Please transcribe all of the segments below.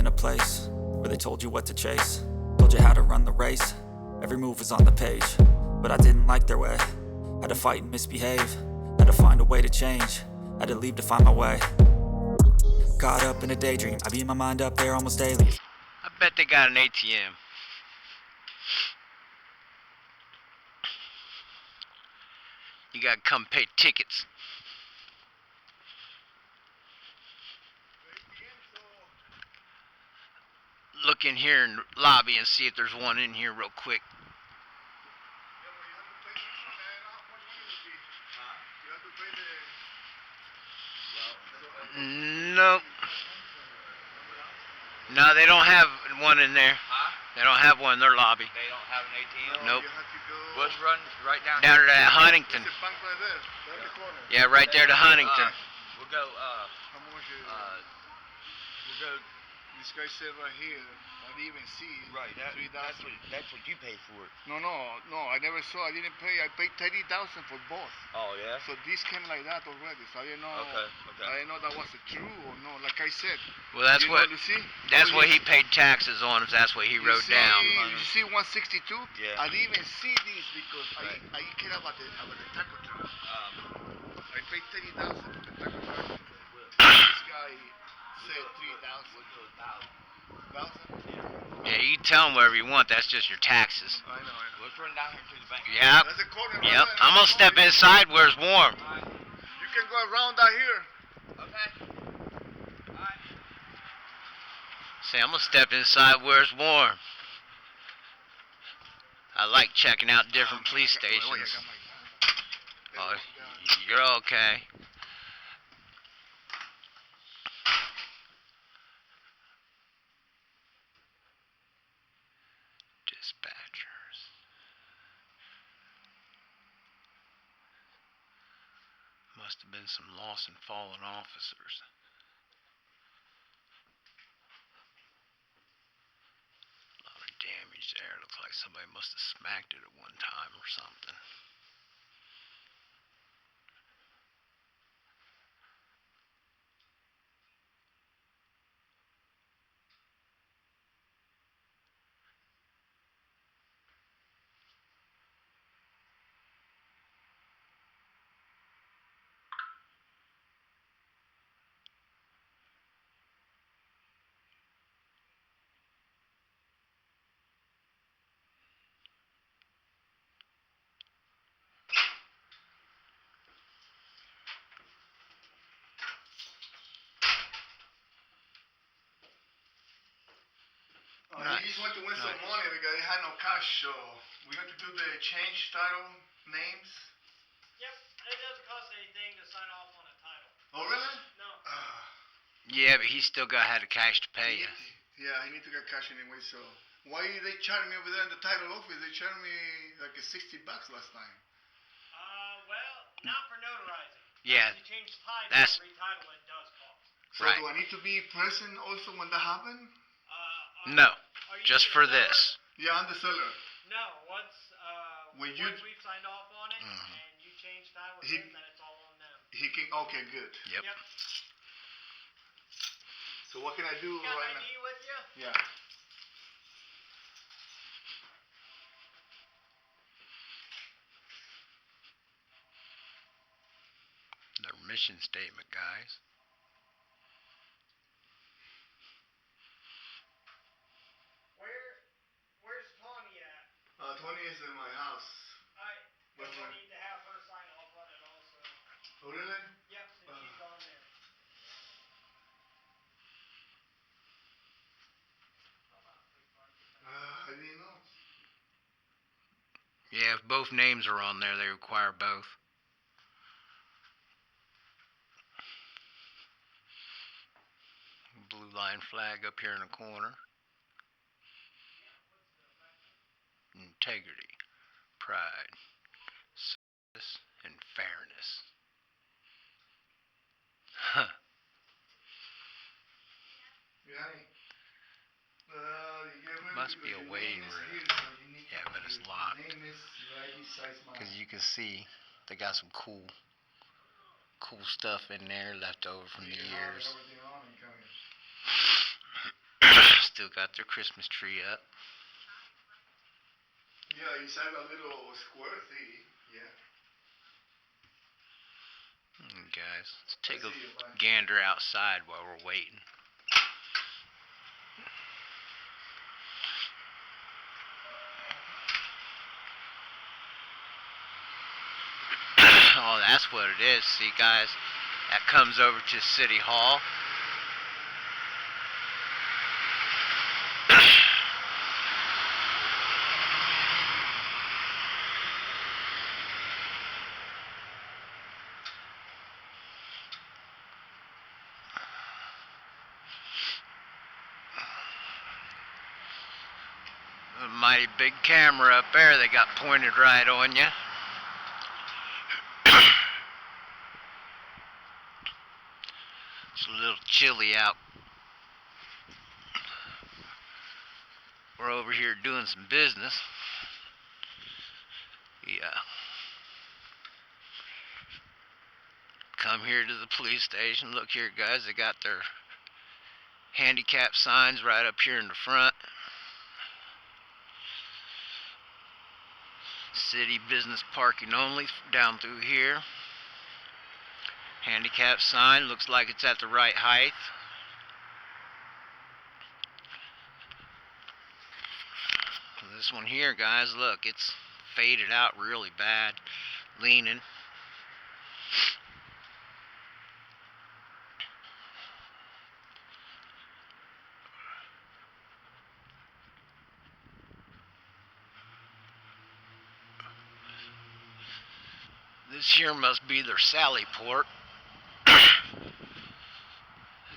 in a place where they told you what to chase, told you how to run the race. Every move was on the page, but I didn't like their way. Had to fight and misbehave, had to find a way to change, had to leave to find my way. Caught up in a daydream, I beat my mind up there almost daily. I bet they got an ATM. You gotta come pay tickets. Look in here in the lobby and see if there's one in here real quick. Nope. No, they don't have one in there. They don't have one in their lobby. They don't have an ATM? Nope. Let's run right down Down to that Huntington. Yeah, right there to Huntington. We'll go, How much is we'll go, this guy said right here, I didn't even see it. right, $3,000. that's what you pay for it. No, I never saw, I didn't pay, I paid $30,000 for both. Oh, yeah? So this came like that already, so I didn't know, Okay. I didn't know that was true or no, like I said. Well, that's you what know, Lucy? that's what he paid taxes on. If that's what he wrote down. You see 162? Yeah. I didn't even see this because Right. I care about the taco truck. I paid $30,000 for the taco truck. This guy said 3,000. 1,000? Yeah, you can tell him whatever you want. That's just your taxes. I know. Let's run down here to the bank. Yep. That's a corner. Yep. right I'm there. gonna step inside where it's warm. You can go around out here. Okay. See, I'm gonna step inside where it's warm. I like checking out different police stations. Oh, you're okay. Dispatchers. Must have been some lost and fallen officers. A lot of damage there. Looks like somebody must have smacked it at one time or something. He just went to win some money because he had no cash, so we got to do the change title names. Yep, it doesn't cost anything to sign off on a title. Oh, really? No. Yeah, but he still got had the cash to pay you. Yeah, I need to get cash anyway, so. Why did they charge me over there in the title office? They charged me like $60 last time. Well, not for notarizing. Yeah, Once you change the title, that's- retitle it does cost. So Right. do I need to be present also when that happens? No, Are you just the for seller? this. Yeah, I'm the seller. No, once When once we've signed off on it Mhm. and you change title with He- them, then it's all on them. He can, okay, good. Yep. Yep. So what can I do You got right an now? ID with you? Yeah. Their mission statement, guys. Where's Tawny at? Tony is in my house. Alright, Which we'll one? need to have her sign off on it also. Oh, really? Yep, since she's on there. I didn't know. Yeah, if both names are on there, they require both. Blue line flag up here in the corner. Integrity, pride, service, and fairness. Huh. Yeah. Must be a waiting room. Yeah, but it's locked. Because you can see they got some cool stuff in there left over from the years. still got their Christmas tree up. Yeah, inside a little square thing. Yeah. Guys, let's take a See you, bye. gander outside while we're waiting. Oh, that's what it is. See, guys, that comes over to City Hall. A mighty big camera up there they got pointed right on you. It's a little chilly out. We're over here doing some business. Yeah. Come here to the police station. Look here, guys. They got their handicap signs right up here in the front. City business parking only down through here. Handicap sign looks like it's at the right height. This one here, guys, look, it's faded out really bad, leaning. This here must be their Sally Port.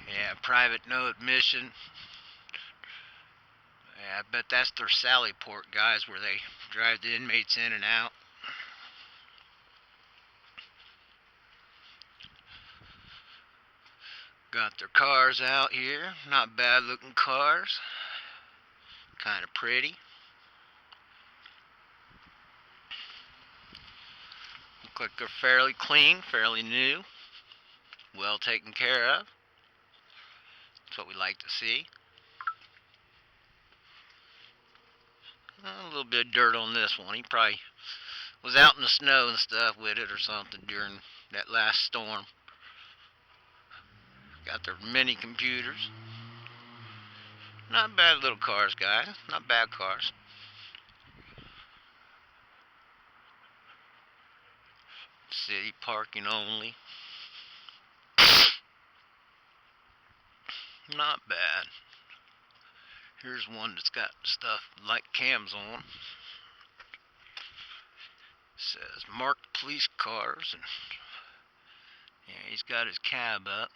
Yeah, private no admission. Yeah, I bet that's their Sally Port, guys, where they drive the inmates in and out. Got their cars out here. Not bad looking cars. Kind of pretty. Look like they're fairly clean, fairly new. Well taken care of. That's what we like to see. A little bit of dirt on this one. He probably was out in the snow and stuff with it or something during that last storm. Got their mini computers. Not bad little cars, guys. Not bad cars. City parking only. Not bad. Here's one that's got stuff like cams on. Says marked police cars, and yeah, he's got his cab up,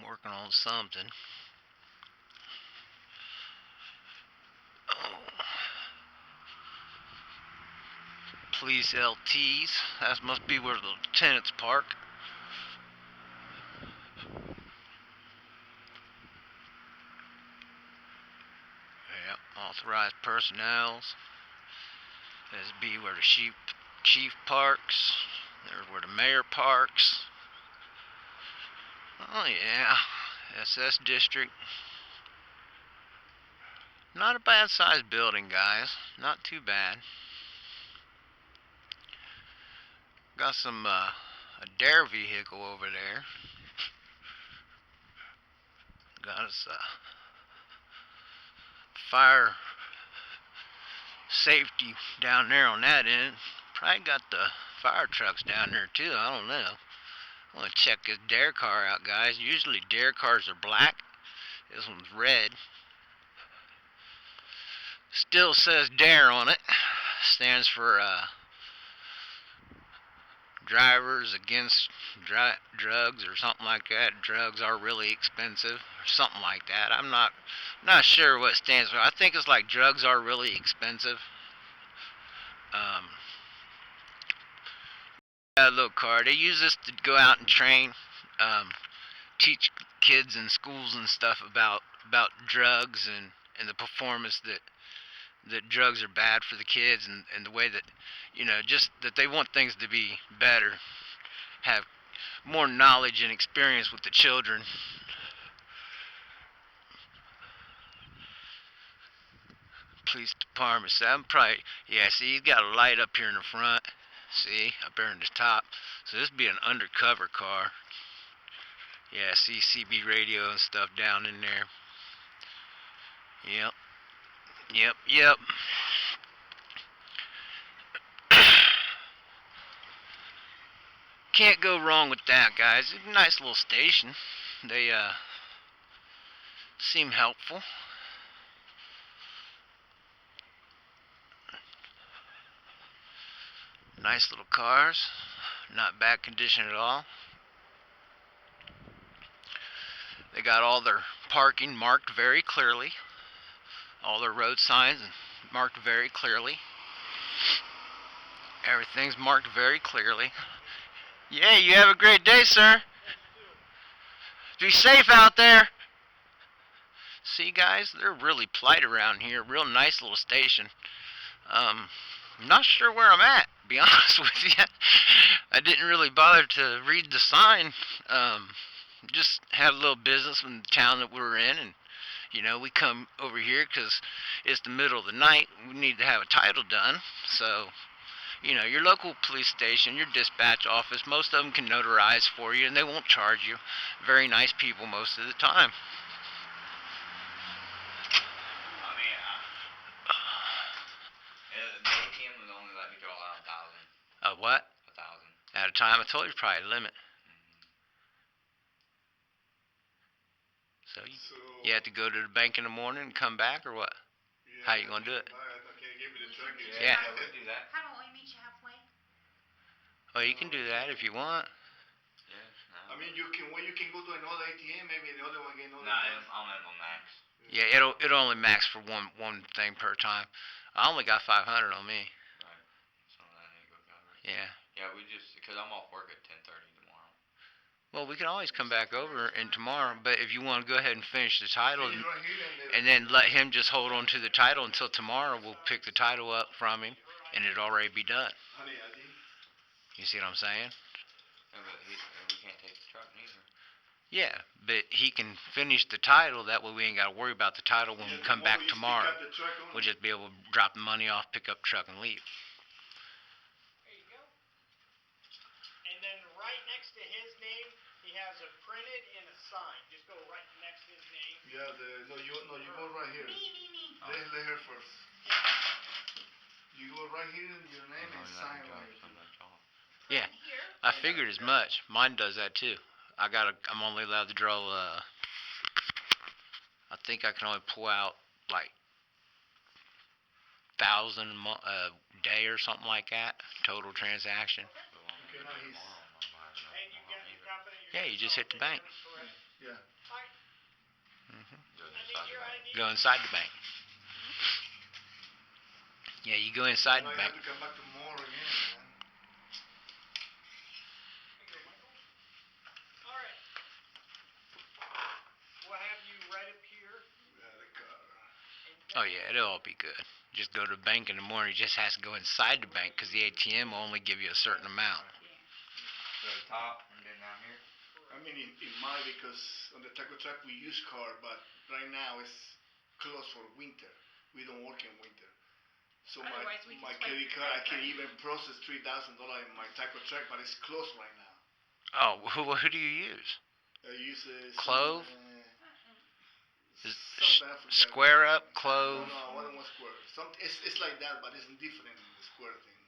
working on something. Oh. Police LTs. That must be where the lieutenants park. Yep, authorized personnels. This be where the chief parks. There's where the mayor parks. Oh yeah, SS District. Not a bad sized building, guys. Not too bad. Got some a dare vehicle over there. Got us a fire safety down there on that end. Probably got the fire trucks down there too. I don't know. I want to check this dare car out, guys. Usually dare cars are black. This one's red. Still says dare on it. Stands for drivers against drugs or something like that. Drugs are really expensive or something like that. I'm not sure what it stands for. I think it's like drugs are really expensive. That little car. They use this to go out and train, teach kids in schools and stuff about drugs and the performance that drugs are bad for the kids and the way that, you know, just that they want things to be better, have more knowledge and experience with the children. Police Department. So I'm probably, yeah, see, he's got a light up here in the front. See, up there in the top. So this would be an undercover car. Yeah, see CB radio and stuff down in there. Yep. Yep, yep. Can't go wrong with that, guys. It's a nice little station. They, seem helpful. Nice little cars. Not bad condition at all. They got all their parking marked very clearly. All their road signs marked very clearly. Everything's marked very clearly. Yeah, you have a great day, sir. Be safe out there. See, guys, they're really polite around here. Real nice little station. I'm not sure where I'm at, to be honest with you. I didn't really bother to read the sign. Just had a little business in the town that we were in, and you know, we come over here because it's the middle of the night. We need to have a title done. So, you know, your local police station, your dispatch office, most of them can notarize for you, and they won't charge you. Very nice people most of the time. I mean, the ATM would only let me draw out 1,000. What? 1,000. At a time? I told you probably a limit. So you have to go to the bank in the morning and come back, or what? How you gonna do it? Okay, give me the truck. Yeah. We'll do that. How about we meet you halfway? Oh, you can do that if you want. I mean, you can go to another ATM, maybe the other one get another. No, I'm in on max. Yeah, it'll only max for one thing per time. I only got 500 on me. Right. So that ain't gonna cover it. Yeah. Yeah, because I'm off work at 10:30 tomorrow. Well, we can always come back over and tomorrow, but if you want to go ahead and finish the title, Finish right here and then let him just hold on to the title until tomorrow, we'll pick the title up from him, and it'll already be done. Honey, I did. You see what I'm saying? Yeah, but we can't take the truck neither. Yeah, but he can finish the title. That way we ain't got to worry about the title when we come back tomorrow. We'll just be able to drop the money off, pick up truck, and leave. There you go. And then right next to his name, he has a printed and a sign. Just go right next to his name. Yeah, you go right here. Me. Let her first. You go right here, your name and sign right here. Yeah, Here. I figured as much. Mine does that too. I'm only allowed to draw, I think I can only pull out like 1,000 a day or something like that, total transaction. Okay, now he's. And you got your company. Yeah, you just hit the bank. Correct. Yeah. Alright. I need your ID. Go inside the bank. Yeah, you go inside the I bank. have to come back tomorrow again, man. There you go, Michael. Alright. We'll have you right up here. Yeah, the car. Oh yeah, it'll all be good. Just go to the bank in the morning. You just has to go inside the bank because the ATM will only give you a certain amount. The top and then down here. I mean, it might because on the taco truck we use car, but right now it's closed for winter. We don't work in winter. So Otherwise, we can my swipe credit your card, I credit can card. even process $3,000 in my taco truck, but it's closed right now. Oh, who do you use? I use Clove? Is- something I forgot. Square Up, Clove. No, I don't want Square. It's like that, but it's different Square thing,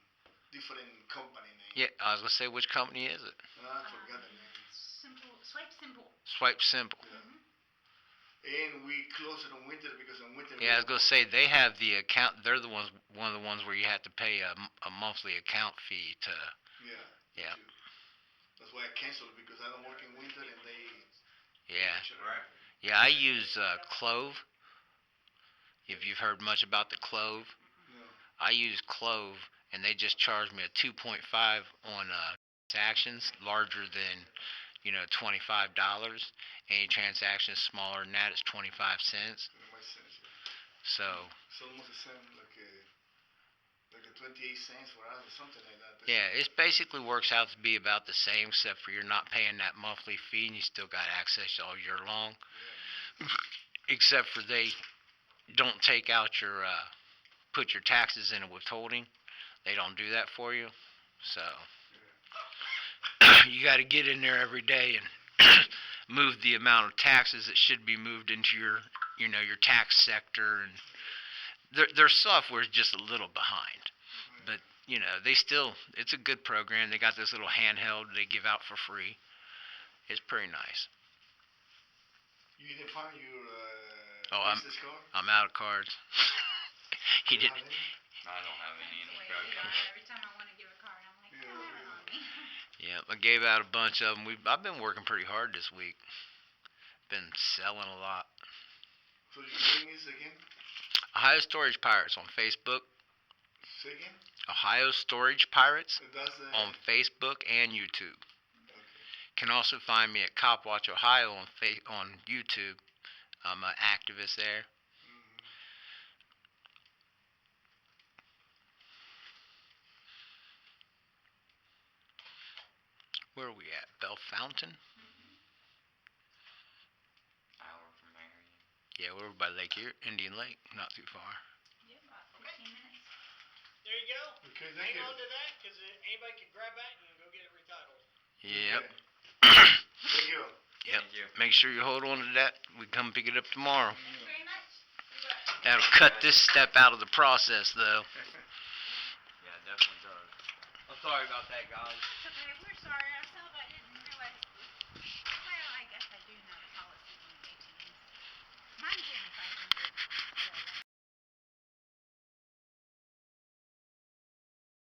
different company name. Yeah, I was gonna say, which company is it? I forgot the name. Swipe simple. Swipe Simple. And we close it on winter because on winter. Yeah, I was gonna say they have the account. They're the ones, one of the ones where you have to pay a monthly account fee to. Yeah. Yeah. too. That's why I canceled it because I don't work in winter and they. Yeah, Right. yeah. I use Clove. If you've heard much about the Clove, No. I use Clove, and they just charge me a 2.5 on transactions larger than, $25. Any transaction smaller than that is 25 cents. It makes sense. So It's almost the same, like a 28 cents for us or something like that. yeah, it basically works out to be about the same, except for you're not paying that monthly fee, and you still got access all year long. Except for they don't take out your put your taxes in a withholding. They don't do that for you. So you got to get in there every day and move the amount of taxes that should be moved into your, your tax sector. And their software is just a little behind, but they still, it's a good program. They got this little handheld they give out for free. It's pretty nice. You didn't find your Oh, business card? I'm out of cards. He You didn't. have any? I don't have any in the Wait, truck. every time I want to give a card, I'm like, Yeah. "Don't have it on me." Yeah, I gave out a bunch of them. I've been working pretty hard this week. Been selling a lot. So your name is again? Ohio Storage Pirates on Facebook. Say again? Ohio Storage Pirates That's the... on Facebook and YouTube. Okay. Can also find me at Copwatch Ohio on YouTube. I'm an activist there. Mhm. Where are we at? Bell Fountain? Hour from Marion. Yeah, we're over by Lake Indian Lake. Not too far. Yeah, about 15 minutes. There you go. Okay, thank Hang you. on to that, because anybody can grab that and go get it retitled. Yep. Okay. Thank you. Yep. Thank you. Make sure you hold on to that. We come pick it up tomorrow. Thank you very much. That'll cut this step out of the process, though. Yeah, it definitely does. I'm sorry about that, guys. It's okay. We're sorry ourselves.